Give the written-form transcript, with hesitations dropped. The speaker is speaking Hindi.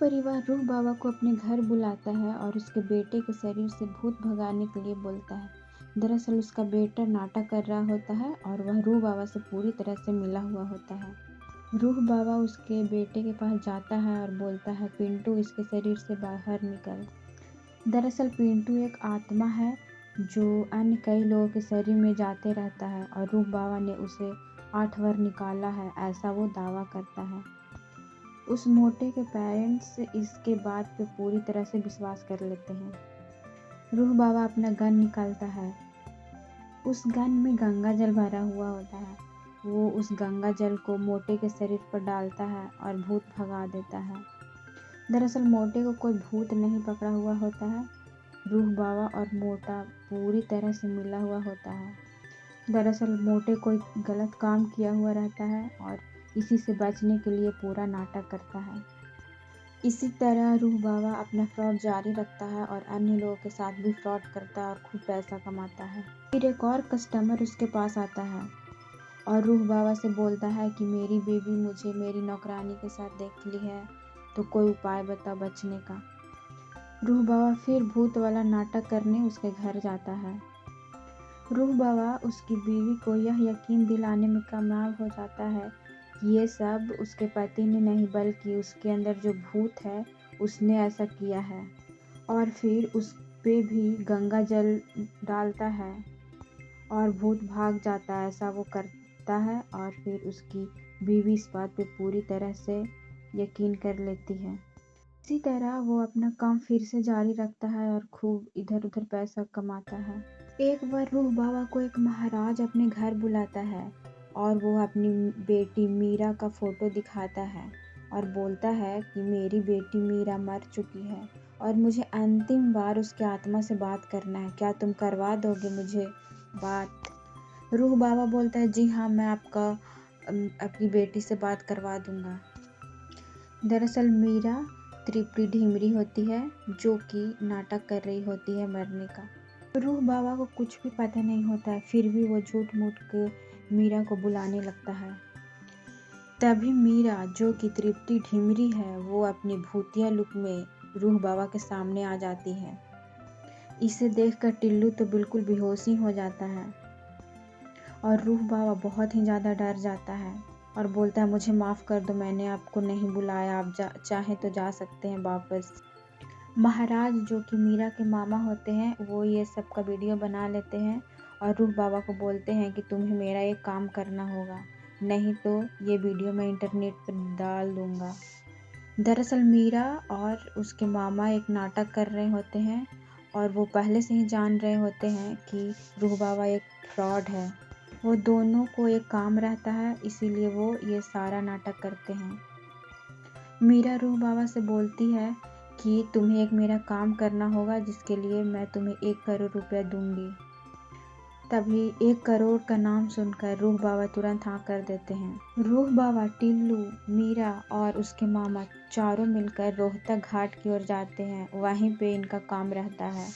परिवार रूह बाबा को अपने घर बुलाता है और उसके बेटे के शरीर से भूत भगाने के लिए बोलता है। दरअसल उसका बेटा नाटक कर रहा होता है और वह रूह बाबा से पूरी तरह से मिला हुआ होता है। रूह बाबा उसके बेटे के पास जाता है और बोलता है, पिंटू इसके शरीर से बाहर निकल। दरअसल पिंटू एक आत्मा है जो अन्य कई लोगों के शरीर में जाते रहता है और रूह बाबा ने उसे 8 बार निकाला है, ऐसा वो दावा करता है। उस मोटे के पेरेंट्स इसके बात पे पूरी तरह से विश्वास कर लेते हैं। रूह बाबा अपना गन निकालता है। उस गन में गंगा जल भरा हुआ होता है। वो उस गंगा जल को मोटे के शरीर पर डालता है और भूत भगा देता है। दरअसल मोटे को कोई भूत नहीं पकड़ा हुआ होता है। रूह बाबा और मोटा पूरी तरह से मिला हुआ होता है। दरअसल मोटे कोई गलत काम किया हुआ रहता है और इसी से बचने के लिए पूरा नाटक करता है। इसी तरह रूह बाबा अपना फ्रॉड जारी रखता है और अन्य लोगों के साथ भी फ्रॉड करता है और खूब पैसा कमाता है। फिर एक और कस्टमर उसके पास आता है और रूह बाबा से बोलता है कि मेरी बेबी मुझे मेरी नौकरानी के साथ देख ली है, तो कोई उपाय बता बचने का। रूह बाबा फिर भूत वाला नाटक करने उसके घर जाता है। रूह बाबा उसकी बीवी को यह यकीन दिलाने में कामयाब हो जाता है कि ये सब उसके पति ने नहीं बल्कि उसके अंदर जो भूत है उसने ऐसा किया है, और फिर उस पे भी गंगा जल डालता है और भूत भाग जाता है, ऐसा वो करता है। और फिर उसकी बीवी इस बात पे पूरी तरह से यकीन कर लेती है। इसी तरह वो अपना काम फिर से जारी रखता है और खूब इधर उधर पैसा कमाता है। एक बार रूह बाबा को एक महाराज अपने घर बुलाता है और वो अपनी बेटी मीरा का फोटो दिखाता है और बोलता है कि मेरी बेटी मीरा मर चुकी है और मुझे अंतिम बार उसकी आत्मा से बात करना है, क्या तुम करवा दोगे मुझे बात। रूह बाबा बोलता है, जी हाँ, मैं अपनी बेटी से बात करवा दूंगा। दरअसल मीरा त्रिपुरी ढीमरी होती है जो कि नाटक कर रही होती है मरने का। रूह बाबा को कुछ भी पता नहीं होता है, फिर भी वो झूठ मूठ के मीरा को बुलाने लगता है। तभी मीरा जो कि तृप्ति ढीमरी है वो अपनी भूतिया लुक में रूह बाबा के सामने आ जाती है। इसे देखकर टिल्लू तो बिल्कुल बेहोश ही हो जाता है और रूह बाबा बहुत ही ज़्यादा डर जाता है और बोलता है, मुझे माफ़ कर दो, मैंने आपको नहीं बुलाया, आप चाहे तो जा सकते हैं वापस। महाराज जो कि मीरा के मामा होते हैं वो ये सब का वीडियो बना लेते हैं और रूह बाबा को बोलते हैं कि तुम्हें मेरा एक काम करना होगा, नहीं तो ये वीडियो मैं इंटरनेट पर डाल दूंगा। दरअसल मीरा और उसके मामा एक नाटक कर रहे होते हैं और वो पहले से ही जान रहे होते हैं कि रूह बाबा एक फ्रॉड है। वो दोनों को एक काम रहता है, इसीलिए वो ये सारा नाटक करते हैं। मीरा रूह बाबा से बोलती है कि तुम्हें एक मेरा काम करना होगा जिसके लिए मैं तुम्हें 1 करोड़ रुपया दूंगी। तभी 1 करोड़ का नाम सुनकर रूह बाबा तुरंत हाँ कर देते हैं। रूह बाबा, टिल्लू, मीरा और उसके मामा चारों मिलकर रोहतक घाट की ओर जाते हैं। वहीं पे इनका काम रहता है।